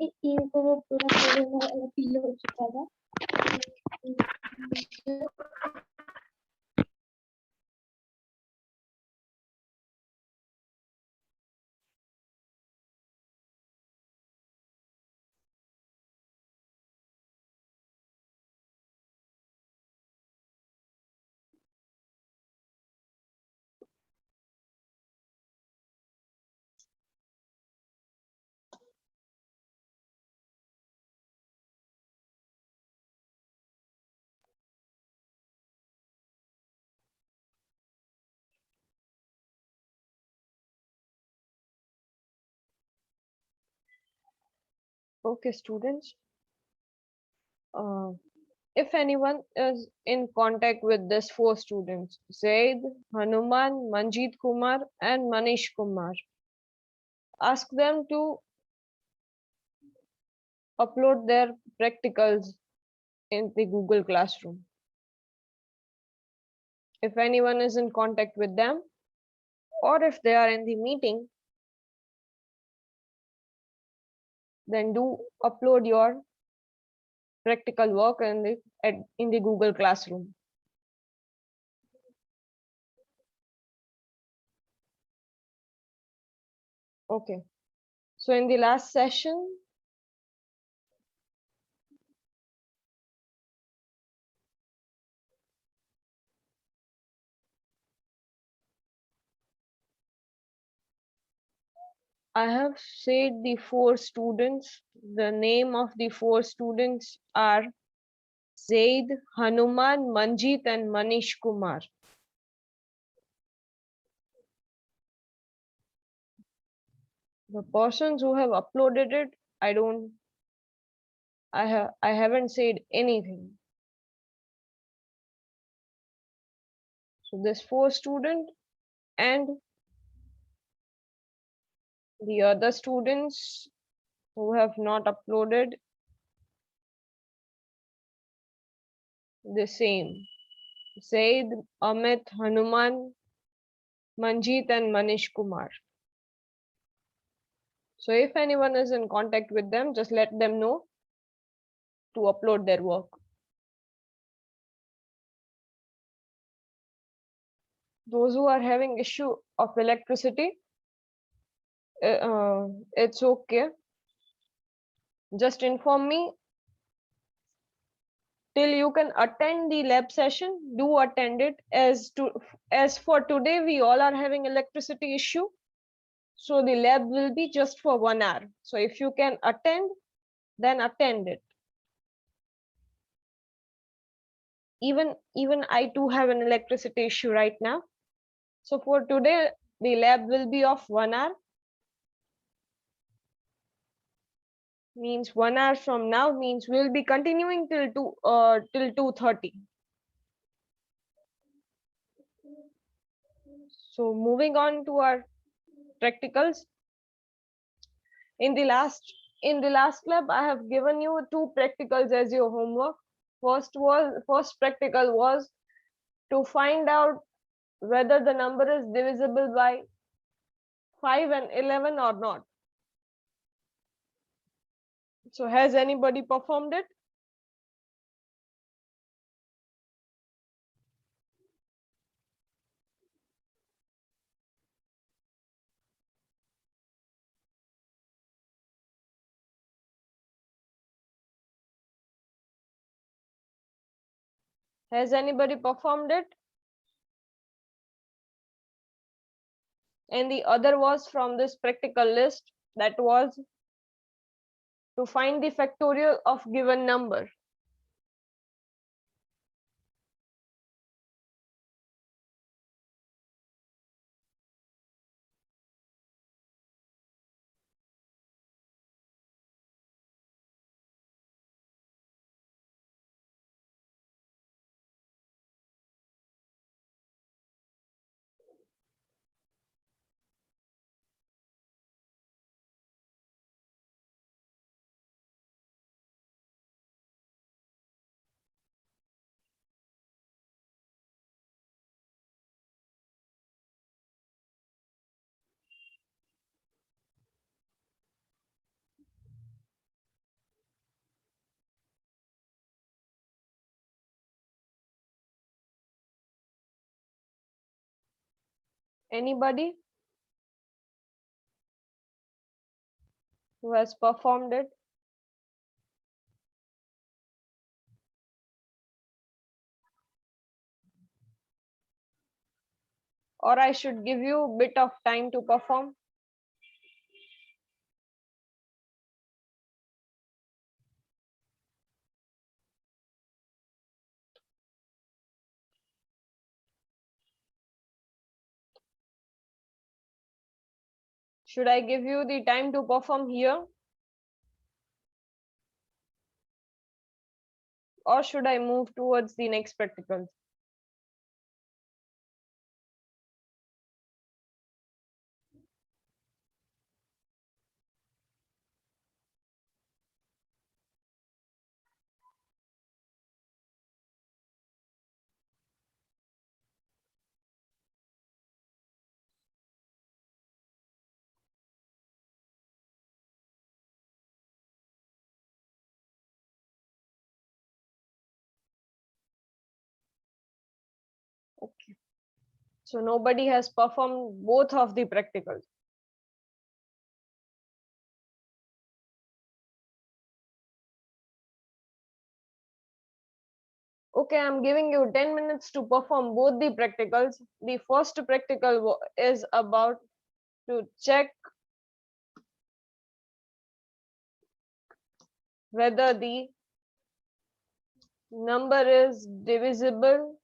Team को वो पूरा कोरोना फील हो चुका था। Okay, students. If anyone is in contact with these 4 students, Zaid, Hanuman, Manjeet Kumar, and Manish Kumar, ask them to upload their practicals in the Google Classroom. If anyone is in contact with them, or if they are in the meeting, then do upload your practical work in the Google Classroom. Okay. So in the last session, I have said the 4 students. The name of the 4 students are Zaid, Hanuman, Manjeet, and Manish Kumar. The persons who have uploaded it, I haven't said anything. So this 4 student and the other students who have not uploaded the same. Zaid, Amit, Hanuman, Manjeet, and Manish Kumar. So if anyone is in contact with them, just let them know to upload their work. Those who are having issue of electricity, it's okay. Just inform me till you can attend the lab session. Do attend it. As for today, we all are having electricity issue, so the lab will be just for 1 hour. So if you can attend, then attend it. Even I too have an electricity issue right now. So for today, the lab will be of 1 hour. Means 1 hour from now means we'll be continuing till 2:30. So moving on to our practicals. In the last club, I have given you 2 practicals as your homework. First practical was to find out whether the number is divisible by 5 and 11 or not. So has anybody performed it? Has anybody performed it? And the other was from this practical list, that was to find the factorial of given number. Anybody who has performed it? Or I should give you a bit of time to perform? Should I give you the time to perform here? Or should I move towards the next practical? Okay. So nobody has performed both of the practicals. Okay, I'm giving you 10 minutes to perform both the practicals. The first practical is about to check whether the number is divisible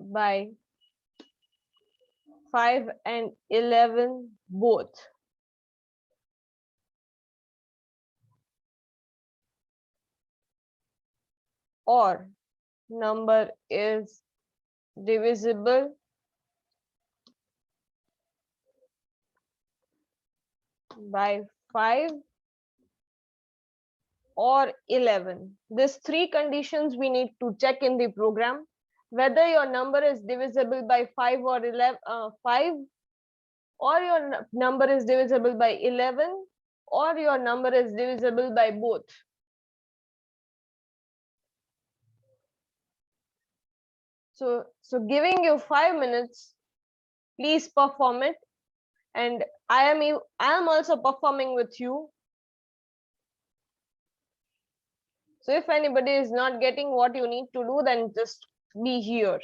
by 5 and 11 both. Or number is divisible by 5 or 11. These three conditions we need to check in the program, whether your number is divisible by 5 or 11, 5, or your number is divisible by 11, or your number is divisible by both. So giving you 5 minutes, please perform it. And I am also performing with you. So if anybody is not getting what you need to do, then just be here.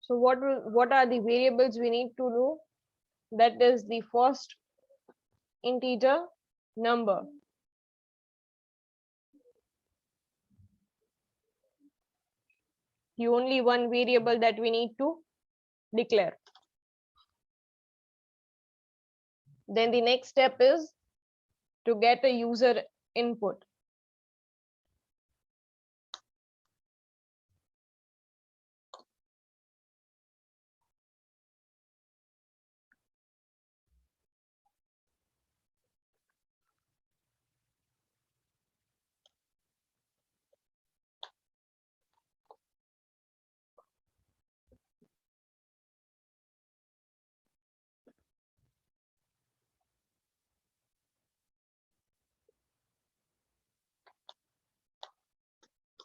So what are the variables we need to do? That is the first integer number. The only one variable that we need to declare. Then the next step is to get a user input.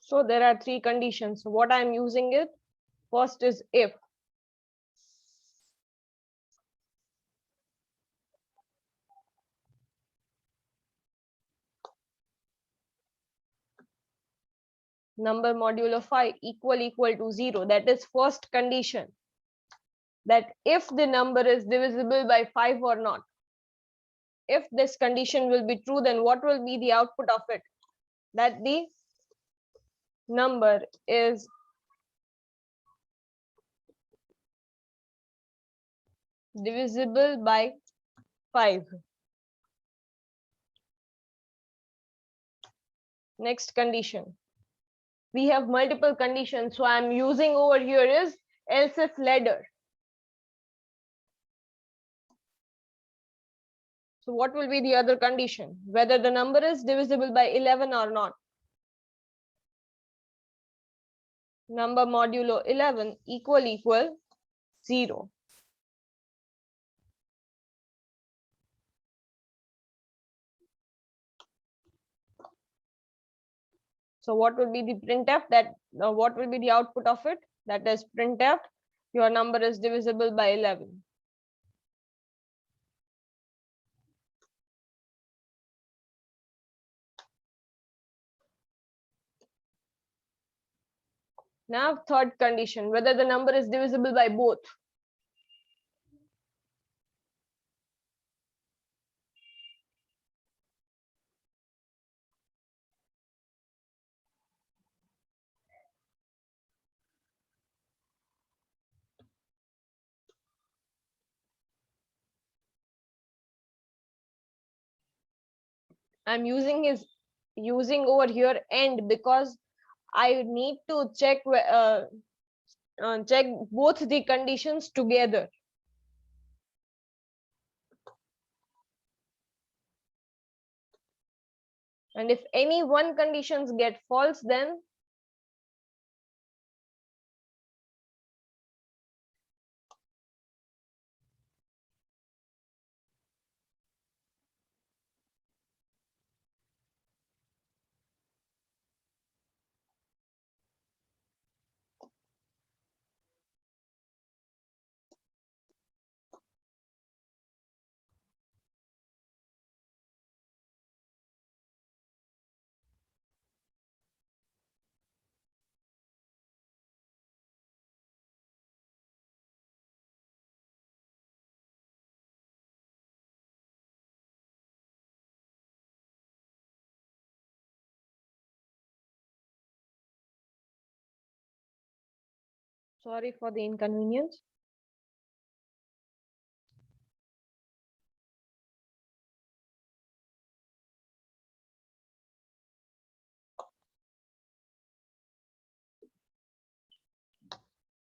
So there are three conditions. What I'm using it, first is if. number modulo 5 equal to 0. That is first condition, that if the number is divisible by 5 or not. If this condition will be true, then what will be the output of it? That the number is divisible by 5. Next condition. We have multiple conditions, so I'm using over here is else if ladder. So what will be the other condition? Whether the number is divisible by 11 or not. Number modulo 11 equal 0. So what will be the printf? That what will be the output of it? That is printf, your number is divisible by 11. Now third condition, whether the number is divisible by both. I'm using over here and because I need to check check both the conditions together. And if any one conditions get false, then sorry for the inconvenience.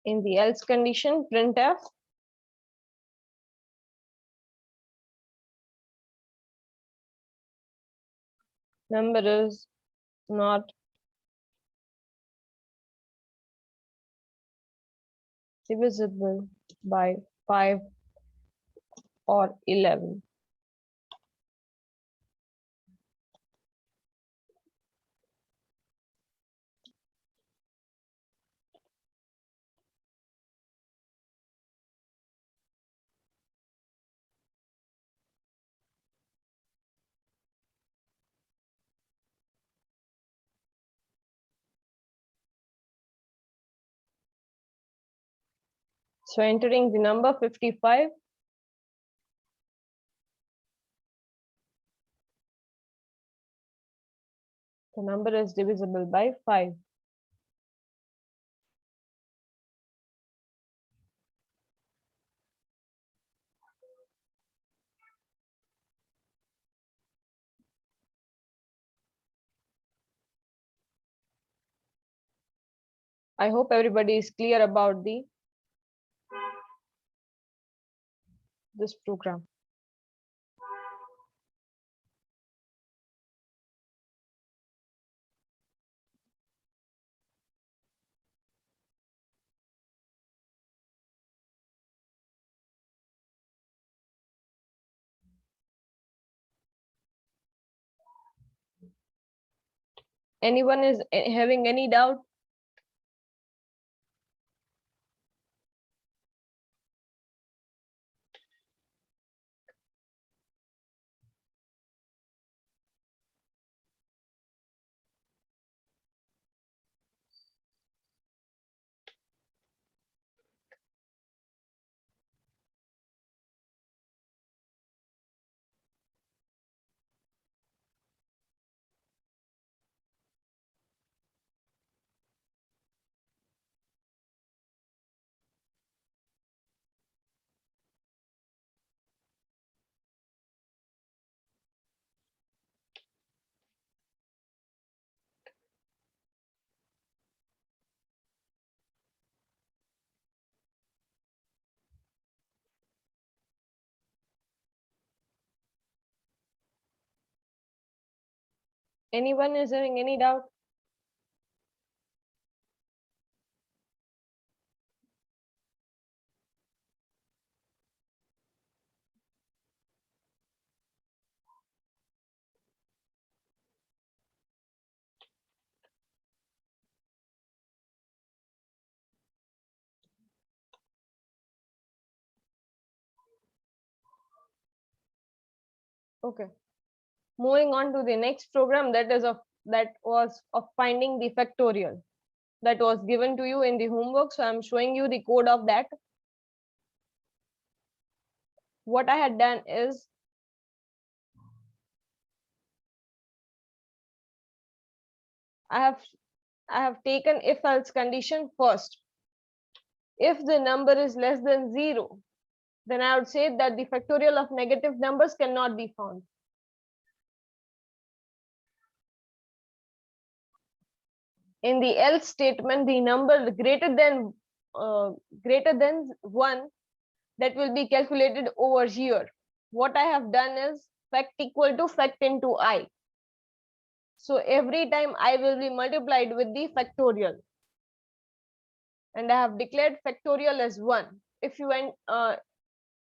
In the else condition, printf number is not divisible by 5 or 11. So entering the number 55, the number is divisible by 5. I hope everybody is clear about this program. Anyone is having any doubt? Anyone is having any doubt? Okay. Moving on to the next program, that was of finding the factorial, that was given to you in the homework. So I'm showing you the code of that. What I had done is I have taken if else condition first. If the number is less than 0, then I would say that the factorial of negative numbers cannot be found. In the else statement, the number greater than 1, that will be calculated over here. What I have done is fact equal to fact into I. So every time I will be multiplied with the factorial, and I have declared factorial as 1. If you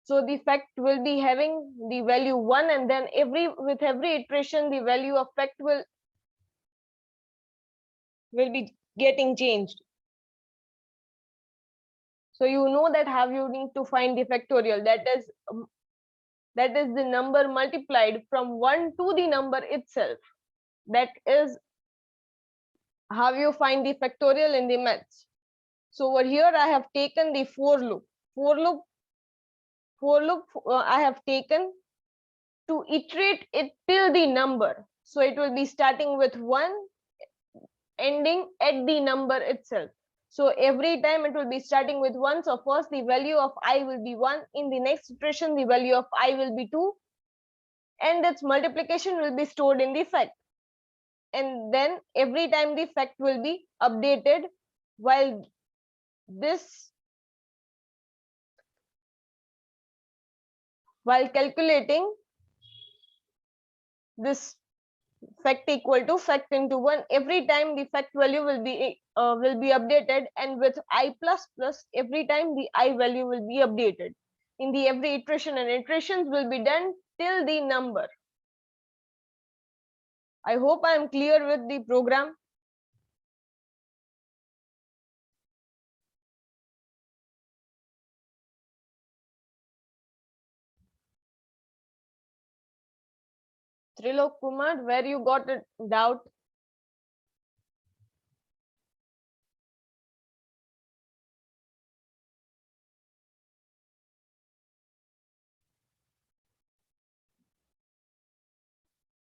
so the fact will be having the value 1, and then with every iteration the value of fact will be getting changed. So you know that how you need to find the factorial, that is the number multiplied from 1 to the number itself. That is how you find the factorial in the maths. So over here I have taken the for loop. I have taken to iterate it till the number. So it will be starting with 1, ending at the number itself. So every time it will be starting with 1. So first the value of I will be 1. In the next iteration, the value of I will be 2. And its multiplication will be stored in the fact. And then every time the fact will be updated while calculating this fact equal to fact into 1. Every time the fact value will be updated, and with I plus plus, every time the I value will be updated in the every iteration, and iterations will be done till the number. I hope I am clear with the program. Trilok Kumar, where you got a doubt?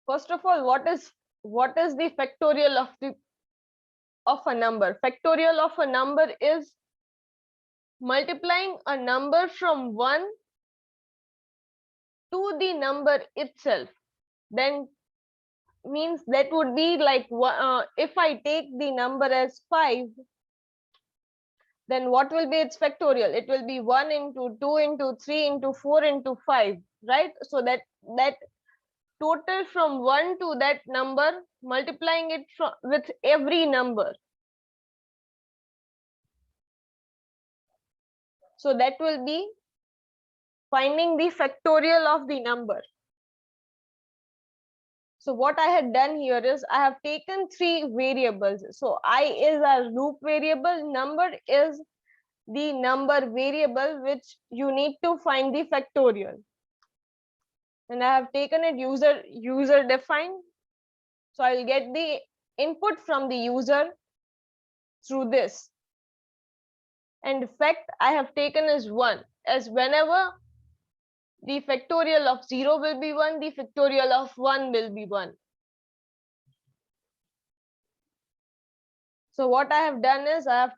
First of all, what is the factorial of a number? Factorial of a number is multiplying a number from 1 to the number itself. Then means that would be like if I take the number as 5, then what will be its factorial? It will be 1 into 2 into 3 into 4 into 5, right? So that total from 1 to that number, multiplying it with every number. So that will be finding the factorial of the number. So what I had done here is I have taken 3 variables. So I is a loop variable, number is the number variable which you need to find the factorial. And I have taken it user defined. So I'll get the input from the user through this. And fact I have taken is 1, as whenever the factorial of 0 will be 1, the factorial of 1 will be 1. So what I have done is I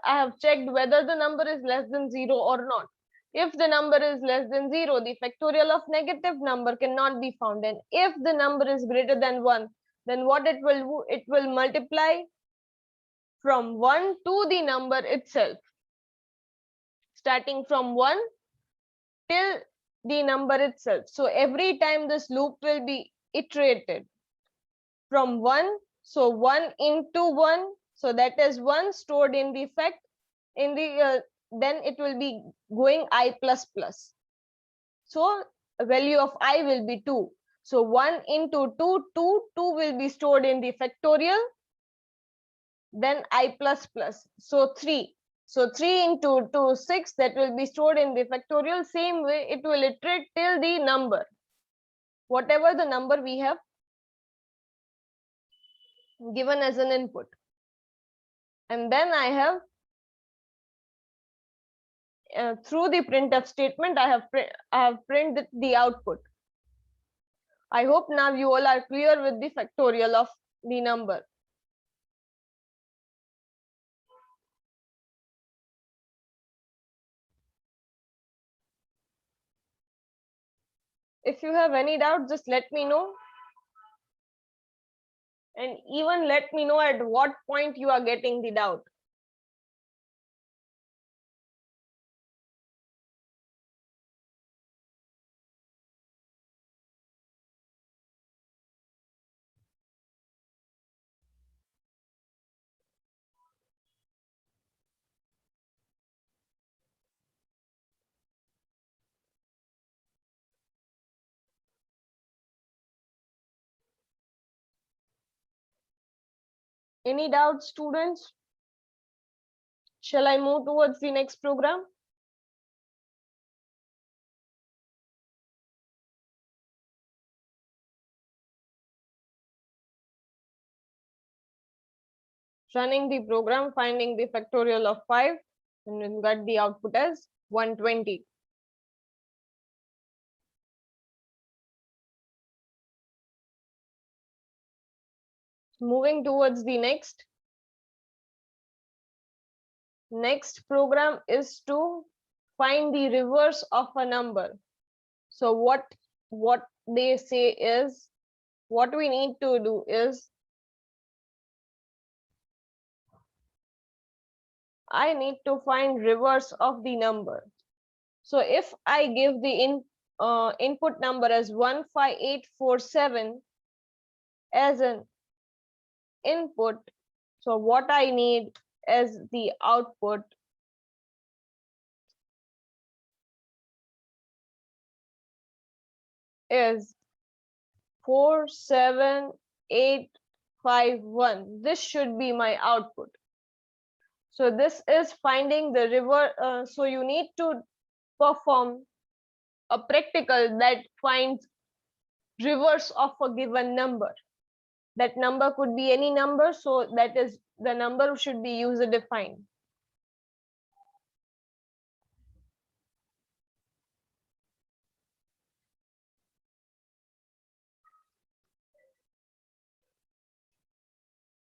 have checked whether the number is less than 0 or not. If the number is less than 0, the factorial of negative number cannot be found. And if the number is greater than 1, then what it will do, it will multiply from 1 to the number itself, starting from 1 till the number itself. So every time this loop will be iterated. from 1. So 1 into 1, so that is 1 stored in the fact in the then it will be going I plus plus. So value of I will be 2. So 1 into 2, 2 will be stored in the factorial, then I plus plus. So 3. So 3 into 2, 6, that will be stored in the factorial. Same way, it will iterate till the number, whatever the number we have given as an input. And then I have, through the printf statement, I have printed the output. I hope now you all are clear with the factorial of the number. If you have any doubt, just let me know. And even let me know at what point you are getting the doubt. Any doubts, students? Shall I move towards the next program? Running the program, finding the factorial of 5, and we'll get the output as 120. Moving towards the next program is to find the reverse of a number. So what they say is, what we need to do is, I need to find reverse of the number. So if I give the input number as 15847 as an input, so what I need as the output is 47851. This should be my output. So this is finding the reverse. So you need to perform a practical that finds reverse of a given number. That number could be any number, so that is the number should be user defined.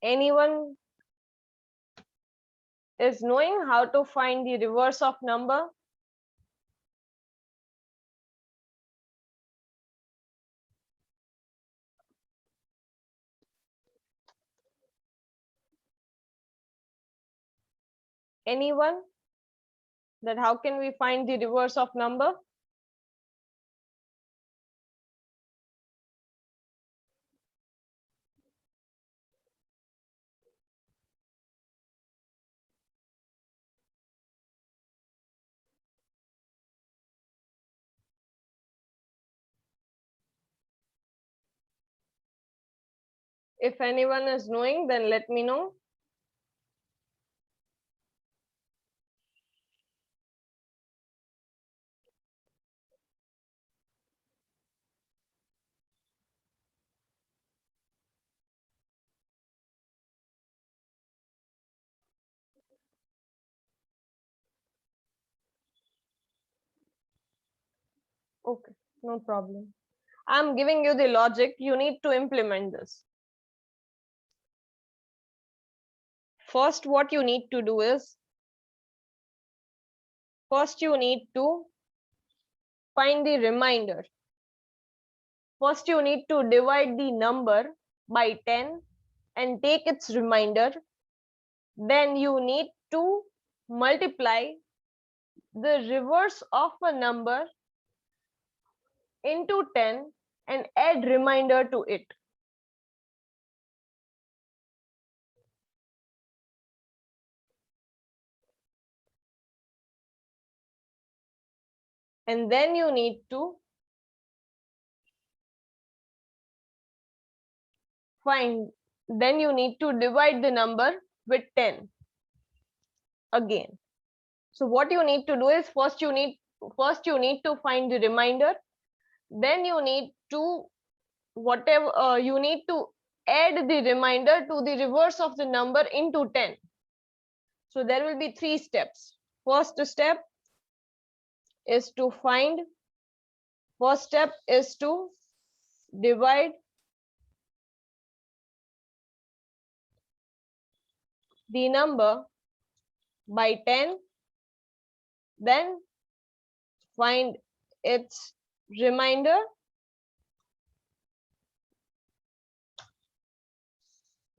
Anyone is knowing how to find the reverse of number? Anyone? That how can we find the reverse of number? If anyone is knowing, then let me know. Okay, no problem. I'm giving you the logic. You need to implement this. First, what you need to do is, first you need to find the remainder. First, you need to divide the number by 10 and take its remainder. Then you need to multiply the reverse of a number into 10 and add remainder to it. and then you need to divide the number with 10 again. So what you need to do is first you need to find the remainder, then you need to you need to add the remainder to the reverse of the number into 10. So there will be 3 steps. First step is to divide the number by 10, then find its remainder,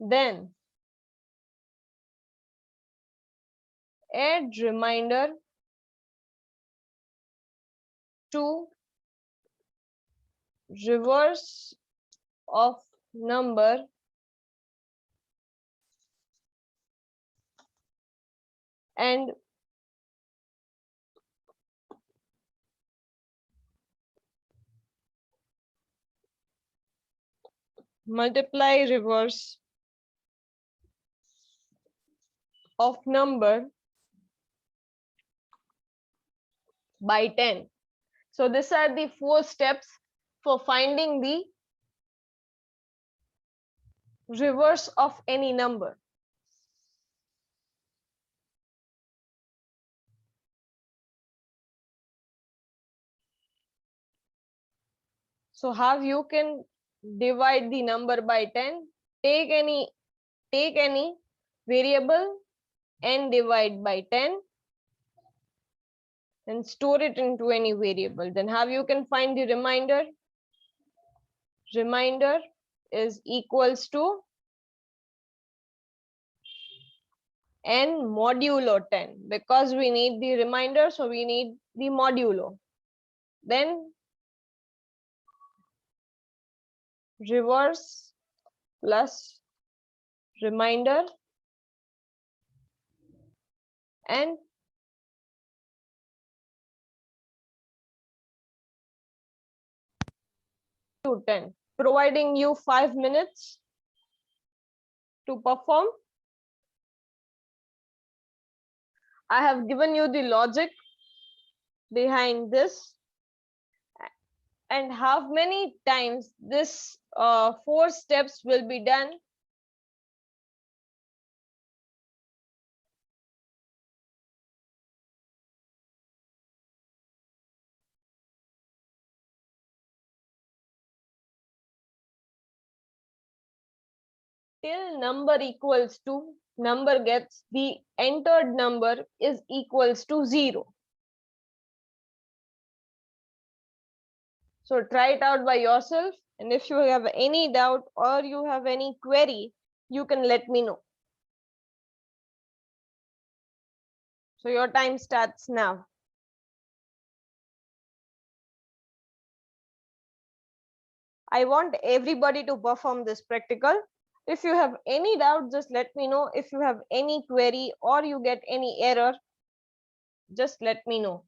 then add remainder to reverse of number and multiply reverse of number by 10. So these are the 4 steps for finding the reverse of any number. So how you can divide the number by 10? Take any variable and divide by 10 and store it into any variable. Then how you can find the remainder? Remainder is equals to n modulo 10, because we need the remainder, so we need the modulo. Then reverse plus remainder and to 10, providing you 5 minutes to perform. I have given you the logic behind this and how many times this 4 steps will be done. Till number equals to, number gets, the entered number is equals to 0. So try it out by yourself, and if you have any doubt or you have any query, you can let me know. So your time starts now. I want everybody to perform this practical. If you have any doubt, just let me know. If you have any query or you get any error, just let me know.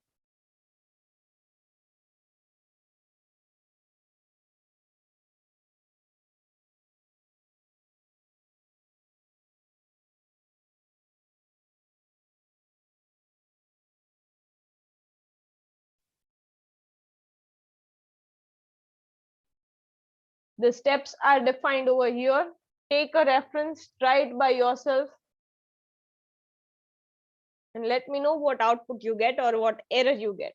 The steps are defined over here. Take a reference, try it by yourself, and let me know what output you get or what error you get.